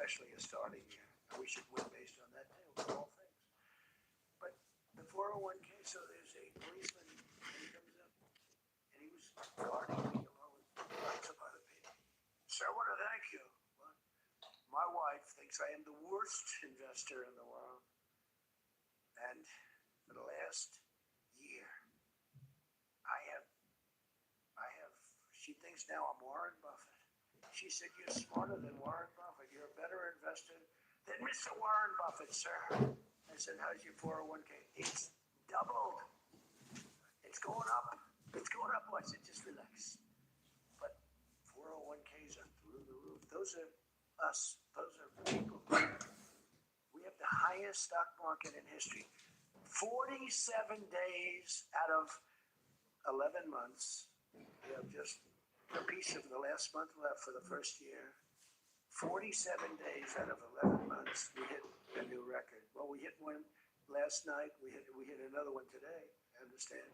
especially a starting year. And we should win based on that too, of all things. But the 401k, so there's a policeman, and he comes up, and he was guarding me along with lots of other people. Sir, I want to thank you. Well, my wife thinks I am the worst investor in the world. And for the last year, she thinks now I'm Warren Buffett. She said, you're smarter than Warren Buffett. You're a better investor than Mr. Warren Buffett, sir. I said, how's your 401k? It's doubled. It's going up. It's going up. I said, just relax. But 401ks are through the roof. Those are us. Those are people. We have the highest stock market in history. 47 days out of 11 months. We have just a piece of the last month left for the first year. 47 days out of 11 months, we hit a new record. Well, we hit one last night. We hit another one today, I understand.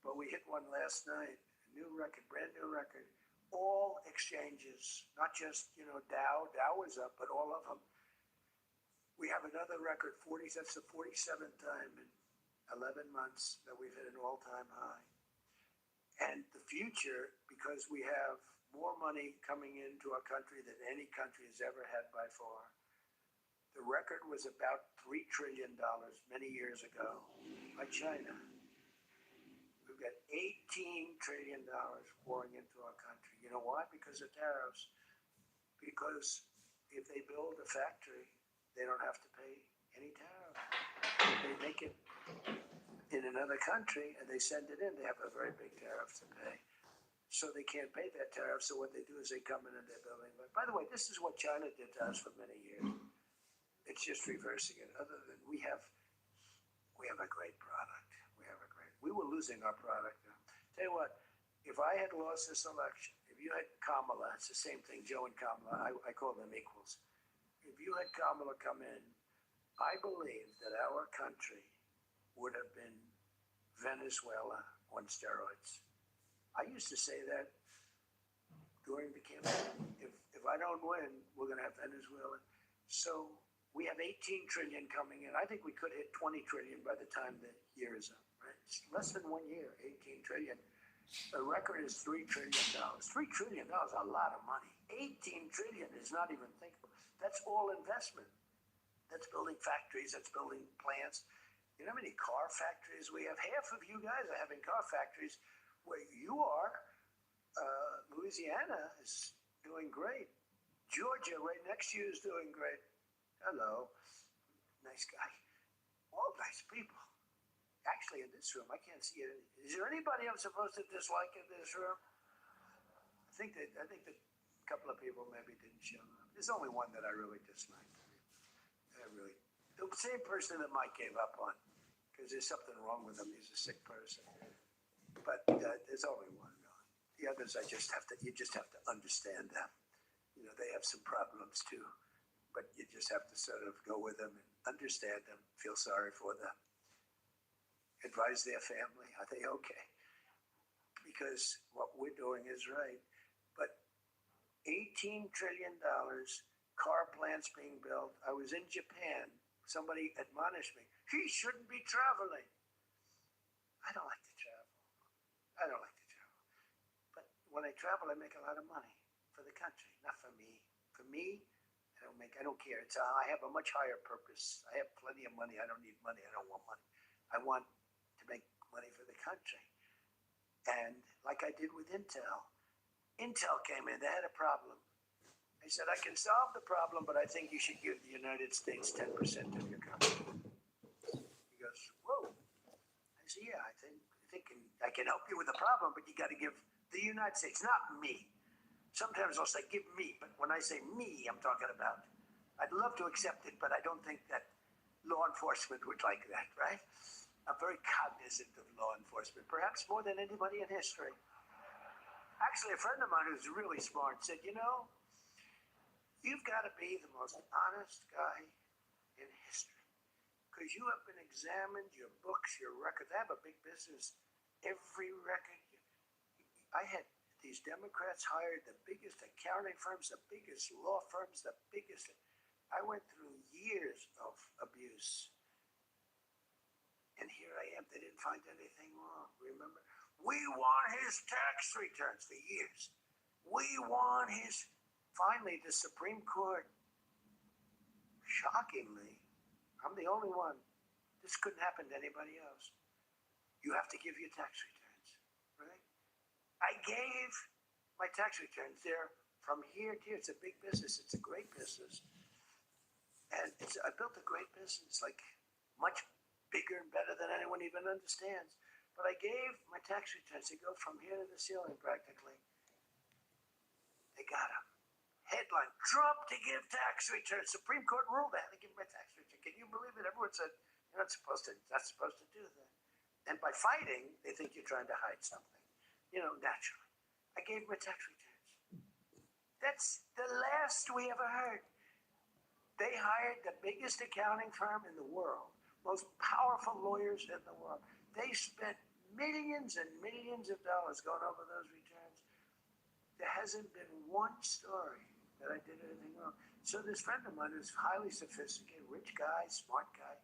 But we hit one last night, a new record, brand new record. All exchanges, not just, Dow. Dow was up, but all of them. We have another record, that's the 47th time in 11 months that we've hit an all-time high. And the future, because we have more money coming into our country than any country has ever had by far. The record was about $3 trillion many years ago by China. We've got $18 trillion pouring into our country. You know why? Because of tariffs. Because if they build a factory, they don't have to pay any tariff. They make it in another country and they send it in, they have a very big tariff to pay. So they can't pay that tariff. So what they do is they come in and they're building. But by the way, this is what China did to us for many years. It's just reversing it. Other than we have a great product. We were losing our product. Tell you what, if I had lost this election, if you had Kamala, it's the same thing, Joe and Kamala, I call them equals. If you had Kamala come in, I believe that our country would have been Venezuela on steroids. I used to say that during the campaign. If I don't win, we're going to have Venezuela. So we have 18 trillion coming in. I think we could hit 20 trillion by the time the year is up. Right? It's less than 1 year, 18 trillion. The record is $3 trillion. $3 trillion is a lot of money. 18 trillion is not even thinkable. That's all investment. That's building factories. That's building plants. You know how many car factories we have? Half of you guys are having car factories where you are. Louisiana is doing great. Georgia, right next to you, is doing great. Hello. Nice guy. All nice people. Actually, in this room, I can't see it. Is there anybody I'm supposed to dislike in this room? I think that a couple of people maybe didn't show up. There's only one that I really dislike. The same person that Mike gave up on, because there's something wrong with him. He's a sick person. But there's only one. The others, you just have to understand them. They have some problems too, but you just have to sort of go with them and understand them, feel sorry for them, advise their family. Are they okay? Because what we're doing is right. But $18 trillion, car plants being built. I was in Japan. Somebody admonished me. He shouldn't be traveling. I don't like to travel. But when I travel, I make a lot of money for the country, not for me. For me, I don't care. I have a much higher purpose. I have plenty of money. I don't need money. I don't want money. I want to make money for the country. And like I did with Intel. Intel came in. They had a problem. I said, I can solve the problem, but I think you should give the United States 10% of your company. He goes, whoa. I said, yeah, I think I can help you with the problem, but you got to give the United States, not me. Sometimes I'll say, give me, but when I say me, I'm talking about, I'd love to accept it, but I don't think that law enforcement would like that, right? I'm very cognizant of law enforcement, perhaps more than anybody in history. Actually, a friend of mine who's really smart said, you've got to be the most honest guy in history because you have been examined, your books, your records. I have a big business. Every record. I had these Democrats hired the biggest accounting firms, the biggest law firms, the biggest. I went through years of abuse. And here I am. They didn't find anything wrong. Remember? We want his tax returns for years. We want his. Finally, the Supreme Court, shockingly, I'm the only one. This couldn't happen to anybody else. You have to give your tax returns, right? I gave my tax returns there from here to here. It's a big business. It's a great business. And I built a great business, like much bigger and better than anyone even understands. But I gave my tax returns. They go from here to the ceiling practically. They got them. Headline, Trump to give tax returns. Supreme Court ruled I had to give my tax return. Can you believe it? Everyone said, you're not supposed to do that. And by fighting, they think you're trying to hide something. Naturally. I gave my tax returns. That's the last we ever heard. They hired the biggest accounting firm in the world, most powerful lawyers in the world. They spent millions and millions of dollars going over those returns. There hasn't been one story that I did anything wrong. So this friend of mine who's highly sophisticated, rich guy, smart guy,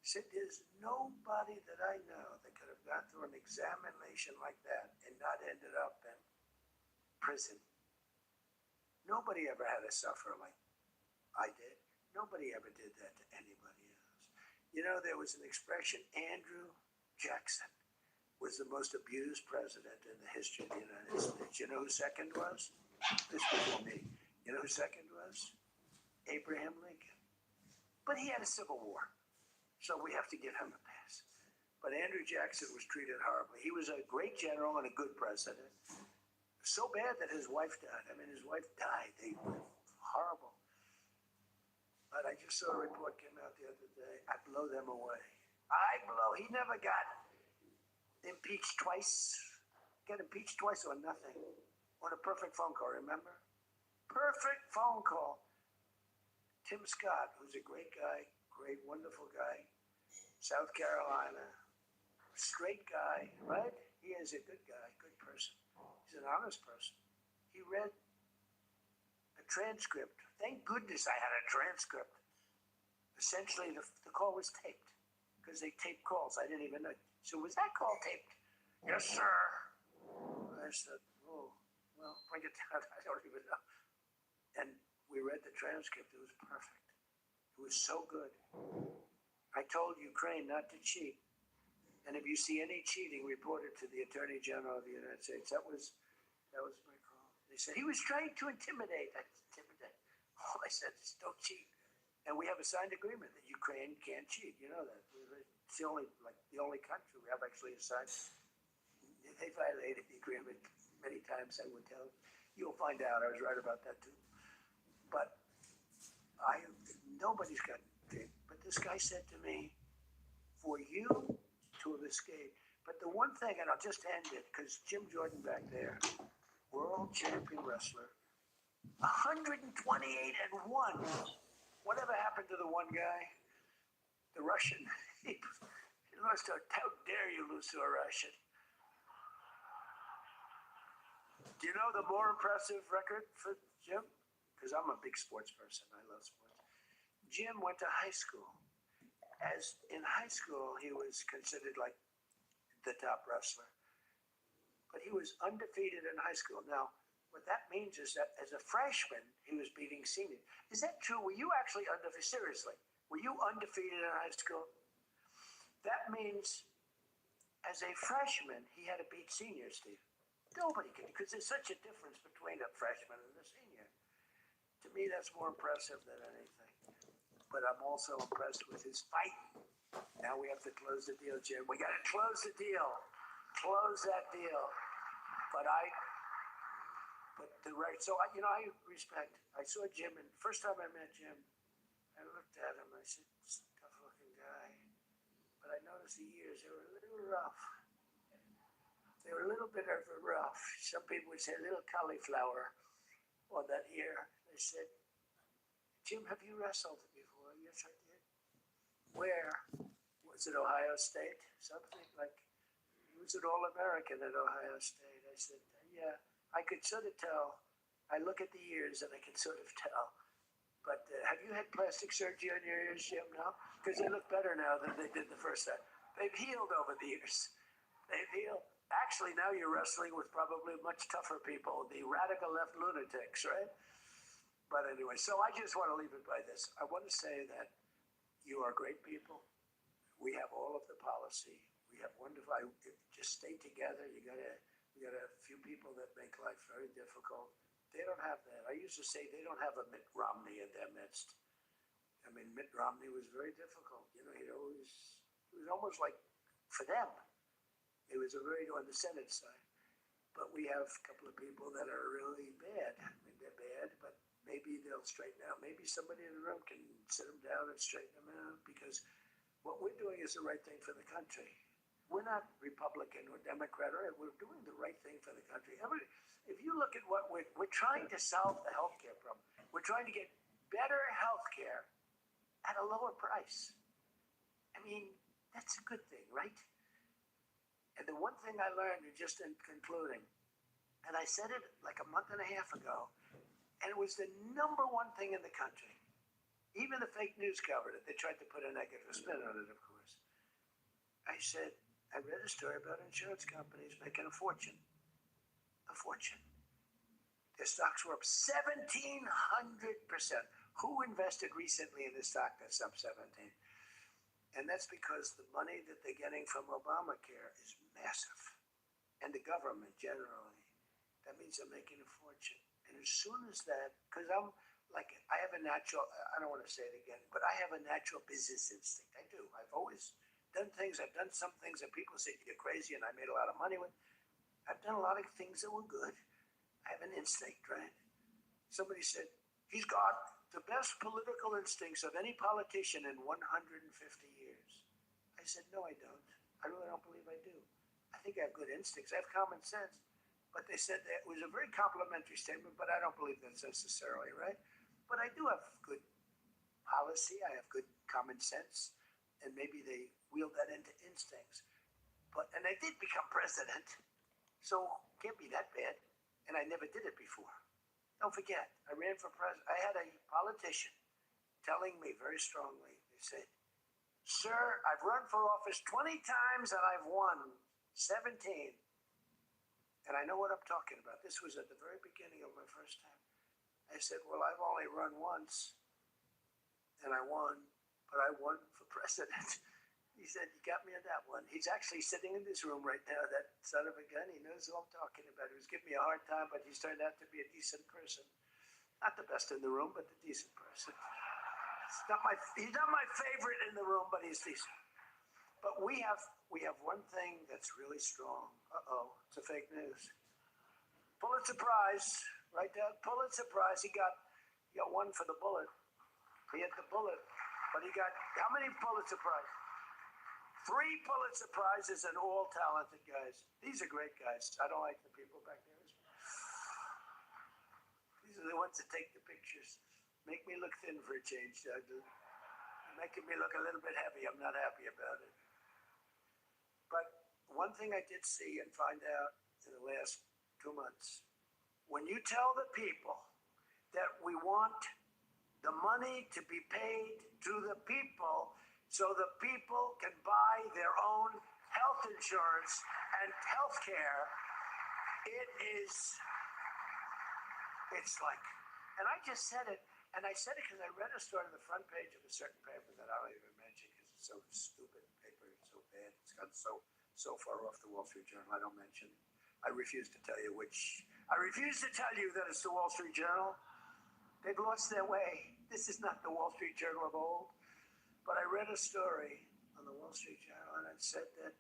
said there's nobody that I know that could have gone through an examination like that and not ended up in prison. Nobody ever had to suffer like I did. Nobody ever did that to anybody else. There was an expression, Andrew Jackson was the most abused president in the history of the United States. You know who second was? This was me. You know who second was? Abraham Lincoln. But he had a civil war, so we have to give him a pass. But Andrew Jackson was treated horribly. He was a great general and a good president. So bad that his wife died. His wife died. They were horrible. But I just saw a report came out the other day. I blow them away. He never got impeached twice. Got impeached twice on nothing. On a perfect phone call, remember? Perfect phone call. Tim Scott, who's a great guy, great, wonderful guy, South Carolina, straight guy, right? He is a good guy, good person. He's an honest person. He read a transcript. Thank goodness I had a transcript. Essentially, the call was taped because they tape calls. I didn't even know. So was that call taped? Yes, sir. I said, oh, well, bring it down. I don't even know. And we read the transcript. It was perfect. It was so good. I told Ukraine not to cheat. And if you see any cheating, report it to the Attorney General of the United States. That was my call. They said he was trying to intimidate. All I said is don't cheat. And we have a signed agreement that Ukraine can't cheat. You know that. It's the only country we have actually a signed. They violated the agreement many times, I would tell. You'll find out. I was right about that too. But nobody's got it. But this guy said to me, for you to have escaped. But the one thing, and I'll just end it, because Jim Jordan back there, world champion wrestler, 128-1. Whatever happened to the one guy? The Russian. He lost to, how dare you lose to a Russian? Do you know the more impressive record for Jim? Because I'm a big sports person. I love sports. Jim went to high school. As in high school, he was considered like the top wrestler. But he was undefeated in high school. Now, what that means is that as a freshman, he was beating seniors. Is that true? Were you actually undefeated? Seriously, were you undefeated in high school? That means as a freshman, he had to beat seniors, Steve. Nobody can, because there's such a difference between a freshman and a senior. To me, that's more impressive than anything. But I'm also impressed with his fight. Now we have to close the deal, Jim. We got to close the deal. Close that deal. So I respect. I saw Jim, and first time I met Jim, I looked at him. I said, "This is a tough-looking guy." But I noticed the ears; they were a little rough. They were a little bit of a rough. Some people would say a little cauliflower on that ear. They said, "Jim, have you wrestled before?" Yes, I did. Where? Was it Ohio State? Something like. He was an All-American at Ohio State. I said, "Yeah." I could sort of tell. I look at the ears and I can sort of tell. But have you had plastic surgery on your ears, Jim? No? Because they look better now than they did the first time. They've healed over the years. They've healed. Actually, now you're wrestling with probably much tougher people, the radical left lunatics, right? But anyway, so I just want to leave it by this. I want to say that you are great people. We have all of the policy. We have wonderful. Just stay together. We got a few people that make life very difficult. They don't have that. I used to say they don't have a Mitt Romney in their midst. I mean, Mitt Romney was very difficult. You know, it was almost like for them. It was a very on the Senate side. But we have a couple of people that are really bad. I mean, they're bad, but maybe they'll straighten out. Maybe somebody in the room can sit them down and straighten them out, because what we're doing is the right thing for the country. We're not Republican or Democrat, or we're doing the right thing for the country. If you look at what we're trying to solve the healthcare problem. We're trying to get better healthcare at a lower price. I mean, that's a good thing, right? And the one thing I learned, just in concluding, and I said it like a month and a half ago, and it was the number one thing in the country. Even the fake news covered it. They tried to put a negative spin on it, of course. I said, I read a story about insurance companies making a fortune. A fortune. Their stocks were up 1,700%. Who invested recently in the stock that's up 17? And that's because the money that they're getting from Obamacare is massive. And the government generally. That means they're making a fortune. And as soon as that, because I'm like, I have a natural, I don't want to say it again, but I have a natural business instinct. I do. I've always done things. I've done some things that people say you're crazy, and I made a lot of money with. I've done a lot of things that were good. I have an instinct, right? Somebody said, he's got the best political instincts of any politician in 150 years. I said, no, I don't. I really don't believe I do. I think I have good instincts. I have common sense. But they said that it was a very complimentary statement, but I don't believe that's necessarily right. But I do have good policy. I have good common sense. And maybe they wheeled that into instincts. And I did become president. So can't be that bad. And I never did it before. Don't forget, I ran for president. I had a politician telling me very strongly, they said, sir, I've run for office 20 times and I've won 17. And I know what I'm talking about. This was at the very beginning of my first time. I said, well, I've only run once and I won, but I won for president. He said, you got me on that one. He's actually sitting in this room right now, that son of a gun. He knows who I'm talking about. He was giving me a hard time, but he's turned out to be a decent person. Not the best in the room, but the decent person. He's not my favorite in the room, but he's decent. But we have one thing that's really strong. Uh-oh, it's a fake news. Pulitzer Prize, right there, Pulitzer Prize. He got one for the bullet. He had the bullet, but he got, how many Pulitzer Prizes? 3 Pulitzer Prizes, and all talented guys. These are great guys. I don't like the people back there. These are the ones that take the pictures. Make me look thin for a change, Doug. Making me look a little bit heavy. I'm not happy about it. But one thing I did see and find out in the last 2 months, when you tell the people that we want the money to be paid to the people so the people can buy their own health insurance and health care, it's like, and I just said it, and I said it because I read a story on the front page of a certain paper that I don't even mention because it's so stupid paper, it's so bad, it's got so far off the Wall Street Journal, I don't mention it. I refuse to tell you that it's the Wall Street Journal. They've lost their way. This is not the Wall Street Journal of old. But I read a story on the Wall Street Journal, and it said that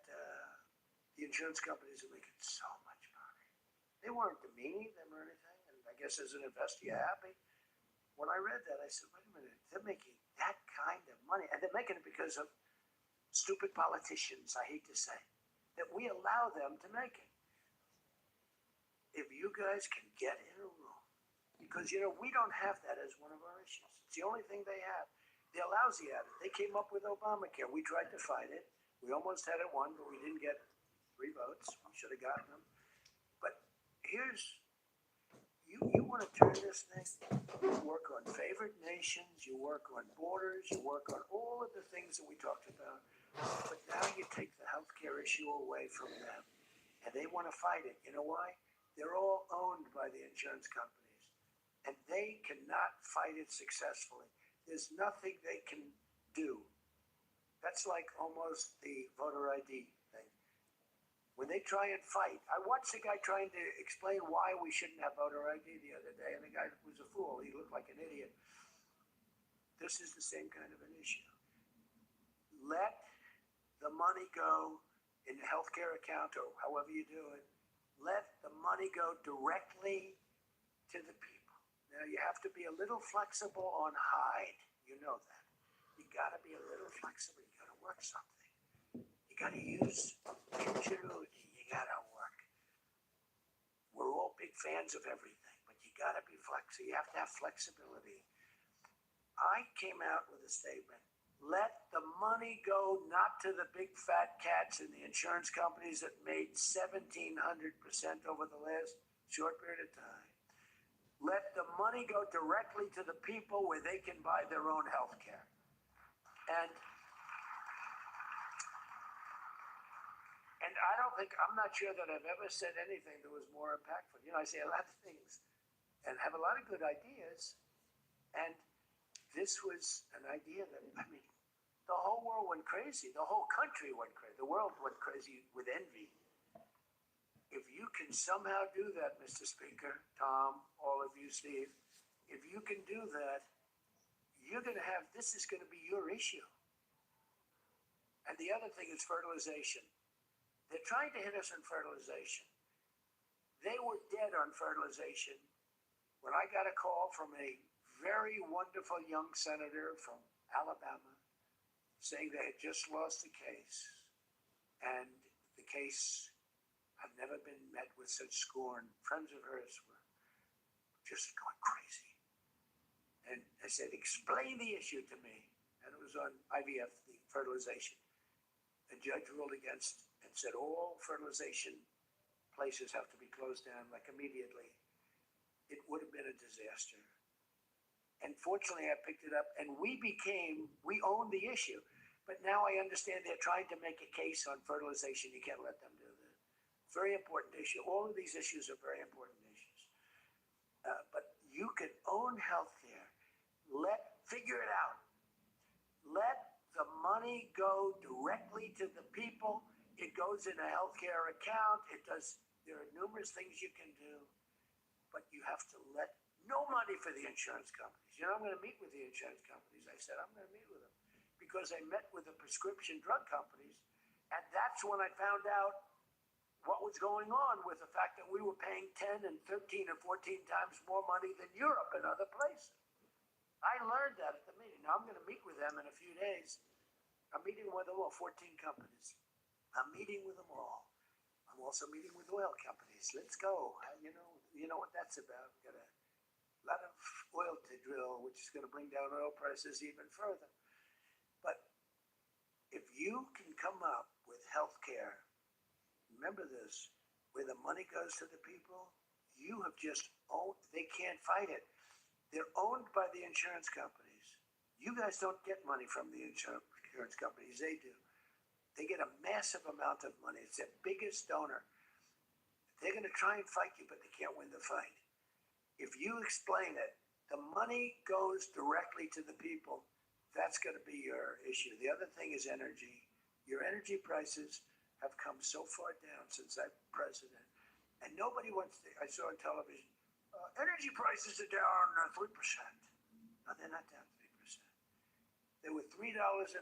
the insurance companies are making so much money. They weren't demeaning them or anything, and I guess as an investor, you're happy. When I read that, I said, wait a minute, they're making that kind of money, and they're making it because of stupid politicians, I hate to say, that we allow them to make it. If you guys can get in a room, because, we don't have that as one of our issues. It's the only thing they have. They're lousy at it. They came up with Obamacare. We tried to fight it. We almost had it won, but we didn't get 3 votes. We should have gotten them. But here's, you want want to turn this thing, you work on favored nations, you work on borders, you work on all of the things that we talked about. But now you take the healthcare issue away from them, and they want to fight it. You know why? They're all owned by the insurance companies, and they cannot fight it successfully. There's nothing they can do. That's like almost the voter ID thing. When they try and fight, I watched a guy trying to explain why we shouldn't have voter ID the other day, and the guy was a fool. He looked like an idiot. This is the same kind of an issue. Let the money go in the healthcare account or however you do it. Let the money go directly to the people. Now, you have to be a little flexible on Hyde. You know that. You got to be a little flexible. You got to work something. You got to use ingenuity. You got to work. We're all big fans of everything, but you got to be flexible. You have to have flexibility. I came out with a statement. Let the money go not to the big fat cats in the insurance companies that made 1,700% over the last short period of time. Let the money go directly to the people where they can buy their own health care. And I'm not sure that I've ever said anything that was more impactful. You know, I say a lot of things and have a lot of good ideas. And this was an idea that, I mean, the whole world went crazy. The whole country went crazy. The world went crazy with envy. If you can somehow do that, Mr. Speaker, Tom, all of you, Steve, if you can do that, you're going to have, this is going to be your issue. And the other thing is fertilization. They're trying to hit us on fertilization. They were dead on fertilization when I got a call from a very wonderful young senator from Alabama saying they had just lost the case. And the case had never been met with such scorn. Friends of hers were just going crazy. And I said, explain the issue to me. And it was on IVF, the fertilization. The judge ruled against and said all fertilization places have to be closed down, like immediately. It would have been a disaster. And fortunately, I picked it up, and we owned the issue. But now I understand they're trying to make a case on fertilization. You can't let them do that. Very important issue. All of these issues are very important issues. But you can own healthcare. Figure it out. Let the money go directly to the people. It goes in a healthcare account. There are numerous things you can do, but you have to let no money for the insurance companies. You know, I'm going to meet with the insurance companies. I said, I'm going to meet with them because I met with the prescription drug companies. And that's when I found out what was going on with the fact that we were paying 10 and 13 and 14 times more money than Europe and other places. I learned that at the meeting. Now I'm going to meet with them in a few days. I'm meeting with them all, 14 companies. I'm meeting with them all. I'm also meeting with oil companies. Let's go. You know what that's about. We've got a lot of oil to drill, which is going to bring down oil prices even further. But if you can come up with health care, remember this, where the money goes to the people, you have just owned, they can't fight it. They're owned by the insurance companies. You guys don't get money from the insurance companies, they do. They get a massive amount of money. It's their biggest donor. They're going to try and fight you, but they can't win the fight. If you explain it, the money goes directly to the people. That's going to be your issue. The other thing is energy. Your energy prices have come so far down since I'm president. And nobody wants to, I saw on television, energy prices are down 3%. No, they're not down 3%. They were $3.50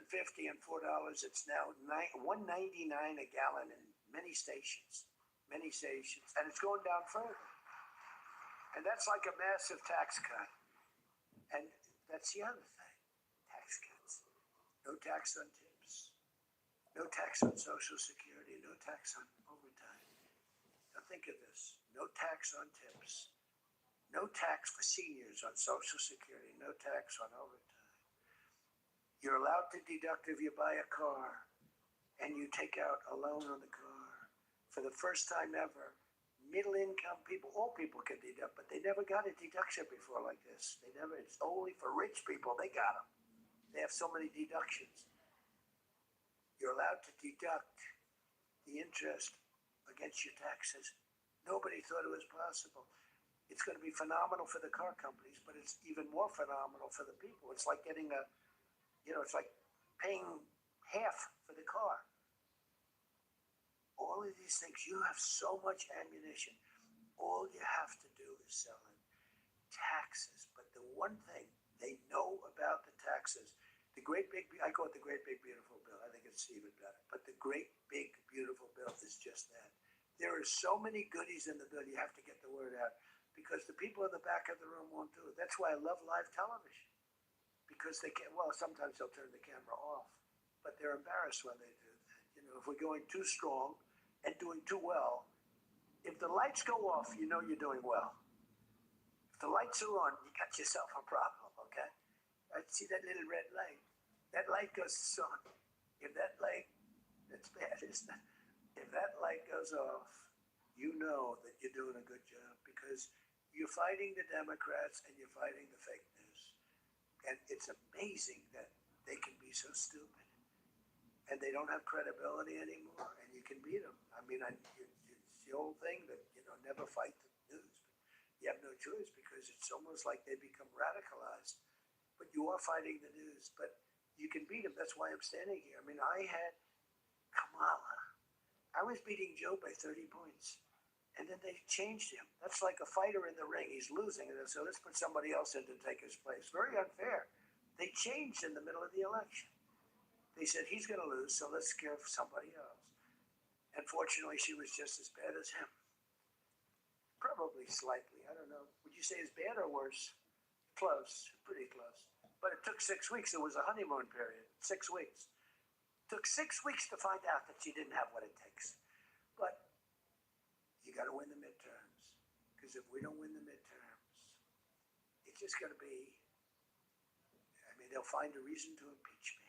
and $4. It's now $1.99 a gallon in many stations, and it's going down further. And that's like a massive tax cut. And that's the other thing, tax cuts. No tax on tips, no tax on Social Security, no tax on overtime. Now think of this, no tax on tips, no tax for seniors on Social Security, no tax on overtime. You're allowed to deduct if you buy a car and you take out a loan on the car. For the first time ever, middle-income people, all people can deduct, but they never got a deduction before like this. They never, it's only for rich people, they got them. They have so many deductions. You're allowed to deduct the interest against your taxes. Nobody thought it was possible. It's going to be phenomenal for the car companies, but it's even more phenomenal for the people. It's like getting it's like paying half for the car. All of these things, you have so much ammunition. All you have to do is sell it. Taxes. But the one thing they know about the taxes, I call it the great big beautiful bill. I think it's even better. But the great big beautiful bill is just that. There are so many goodies in the bill, you have to get the word out. Because the people in the back of the room won't do it. That's why I love live television. Because they can't, sometimes they'll turn the camera off. But they're embarrassed when they do that. If we're going too strong and doing too well, if the lights go off, you know you're doing well. If the lights are on, you got yourself a problem, okay? I see that little red light. That light goes on. If that light, that's bad, isn't it? If that light goes off, you know that you're doing a good job because you're fighting the Democrats and you're fighting the fake news. And it's amazing that they can be so stupid. And they don't have credibility anymore, and you can beat them. I mean, it's the old thing that, never fight the news. But you have no choice because it's almost like they become radicalized. But you are fighting the news, but you can beat them. That's why I'm standing here. I mean, I had Kamala. I was beating Joe by 30 points. And then they changed him. That's like a fighter in the ring. He's losing, and so let's put somebody else in to take his place. Very unfair. They changed in the middle of the election. They said, he's going to lose, so let's give somebody else. Unfortunately, she was just as bad as him. Probably slightly. I don't know. Would you say as bad or worse? Close. Pretty close. But it took 6 weeks. It was a honeymoon period. 6 weeks. It took 6 weeks to find out that she didn't have what it takes. But you got to win the midterms. Because if we don't win the midterms, it's just going to be, they'll find a reason to impeach me.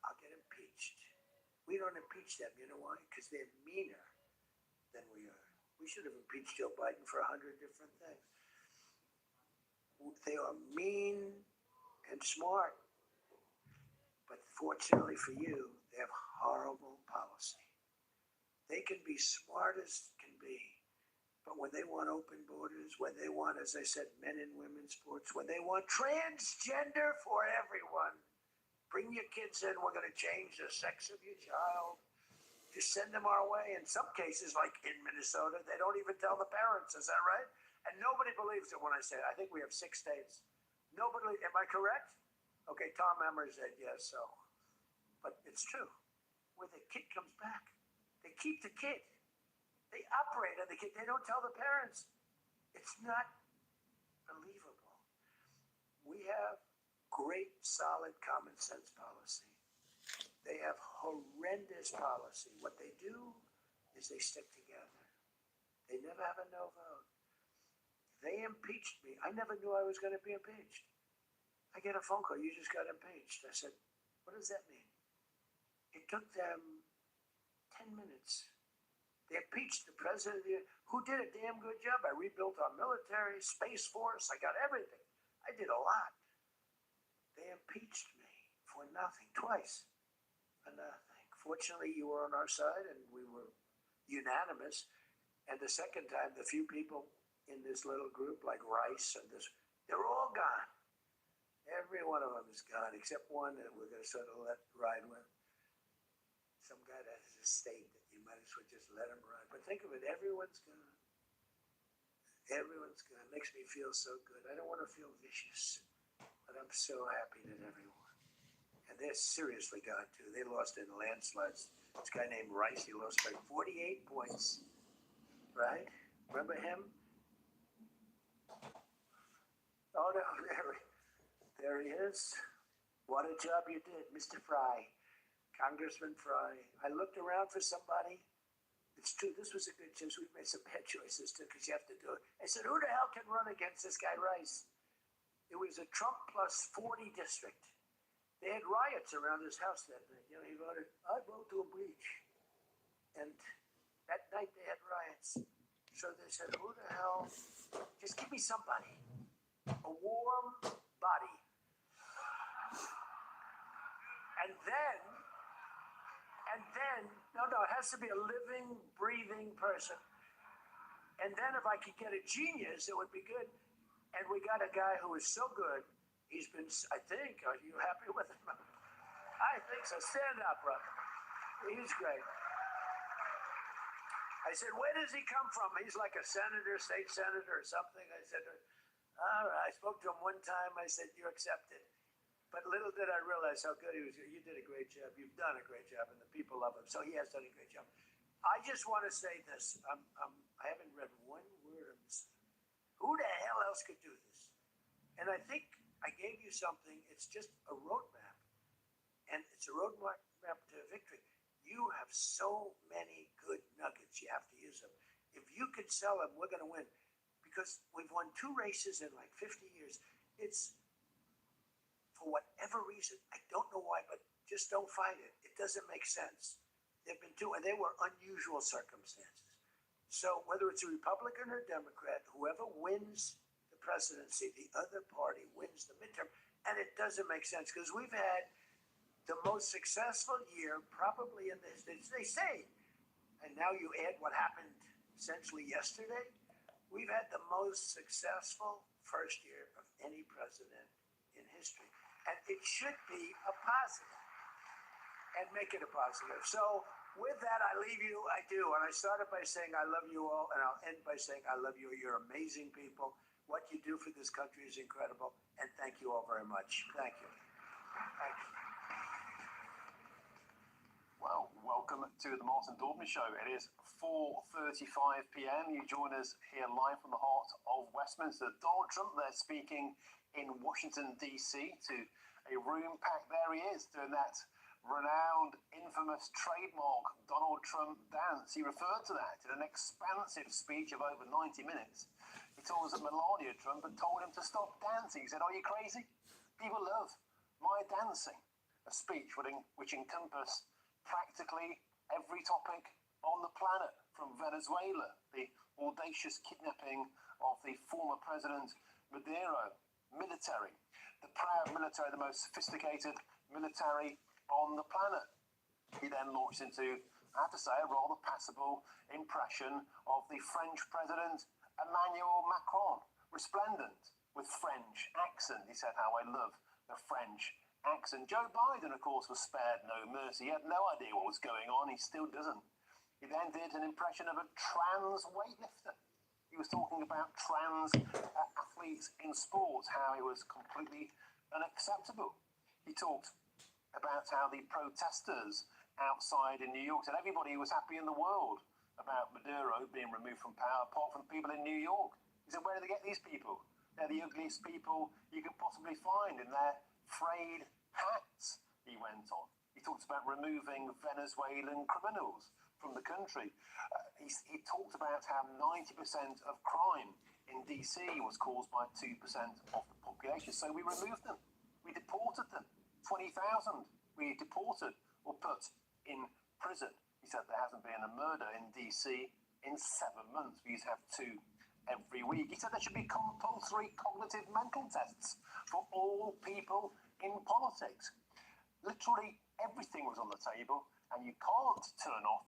I'll get impeached. We don't impeach them. You know why? Because they're meaner than we are. We should have impeached Joe Biden for 100 different things. They are mean and smart. But fortunately for you, they have horrible policy. They can be smart as can be. But when they want open borders, when they want, as I said, men and women's sports, when they want transgender for everyone, bring your kids in, we're going to change the sex of your child. Just send them our way. In some cases, like in Minnesota, they don't even tell the parents. Is that right? And nobody believes it when I say it. I think we have 6 states. Nobody, am I correct? Okay, Tom Emmer said yes, so. But it's true. Where the kid comes back, they keep the kid. They operate on the kid. They don't tell the parents. It's not believable. We have great, solid common sense policy. They have horrendous policy. What they do is they stick together. They never have a no vote. They impeached me. I never knew I was going to be impeached. I get a phone call. You just got impeached. I said, what does that mean? It took them 10 minutes. They impeached the president who did a damn good job. I rebuilt our military, Space Force. I got everything. I did a lot. They impeached me for nothing, twice for nothing. Fortunately, you were on our side, and we were unanimous. And the second time, the few people in this little group, like Rice and this, they're all gone. Every one of them is gone, except one that we're going to sort of let ride with. Some guy that has a state that you might as well just let him ride. But think of it, everyone's gone. Everyone's gone. It makes me feel so good. I don't want to feel vicious. But I'm so happy that everyone. And they're seriously gone too. They lost in landslides. This guy named Rice, he lost by 48 points. Right? Remember him? Oh no, there he is. What a job you did, Mr. Fry. Congressman Fry. I looked around for somebody. It's true, this was a good choice. We've made some bad choices too, because you have to do it. I said, who the hell can run against this guy Rice? It was a Trump plus 40 district. They had riots around his house that night. He voted, I vote to impeach. And That night they had riots. So they said, who the hell? Just give me somebody. A warm body. And then, no, it has to be a living, breathing person. And then if I could get a genius, it would be good. And we got a guy who is so good. He's been, I think, are you happy with him? I think so. Stand up, brother. He's great. I said, where does he come from? He's like a senator, state senator or something. I said, all right. I spoke to him one time. I said, you're accepted. But little did I realize how good he was. You did a great job. You've done a great job, and the people love him. So he has done a great job. I just want to say this. I haven't read one word of this. Who the hell else could do this? And I think I gave you something. It's just a roadmap. And it's a roadmap to victory. You have so many good nuggets. You have to use them. If you can sell them, we're going to win. Because we've won 2 races in like 50 years. It's, for whatever reason, I don't know why, but just don't fight it. It doesn't make sense. They've been 2, and they were unusual circumstances. So whether it's a Republican or Democrat, whoever wins the presidency, the other party wins the midterm. And it doesn't make sense because we've had the most successful year probably in this, they say, and now you add what happened essentially yesterday, we've had the most successful first year of any president in history. And it should be a positive and make it a positive. So with that, I leave you, I do. And I started by saying I love you all, and I'll end by saying I love you. You're amazing people. What you do for this country is incredible. And thank you all very much. Thank you. Thank you. Well, welcome to the Martin Daubney Show. It is 4:35 p.m. You join us here live from the heart of Westminster. Donald Trump there speaking in Washington, D.C. to a room packed. There he is doing that renowned, infamous trademark Donald Trump dance. He referred to that in an expansive speech of over 90 minutes. He told us that Melania Trump had told him to stop dancing. He said, are you crazy? People love my dancing. A speech which encompassed practically every topic on the planet, from Venezuela, the audacious kidnapping of the former president Maduro, military, the proud military, the most sophisticated military on the planet. He then launched into, I have to say, a rather passable impression of the French president Emmanuel Macron, resplendent with French accent. He said, how I love the French accent. Joe Biden, of course, was spared no mercy. He had no idea what was going on. He still doesn't. He then did an impression of a trans weightlifter. He was talking about trans athletes in sports, how it was completely unacceptable. He talked about how the protesters outside in New York said everybody was happy in the world about Maduro being removed from power, apart from the people in New York. He said, where do they get these people? They're the ugliest people you could possibly find in their frayed hats, he went on. He talked about removing Venezuelan criminals from the country. He talked about how 90% of crime in DC was caused by 2% of the population. So we removed them. We deported them. 20,000 we deported or put in prison. He said there hasn't been a murder in DC in 7 months. We used to have 2 every week. He said there should be compulsory cognitive mental tests for all people in politics. Literally everything was on the table, and you can't turn off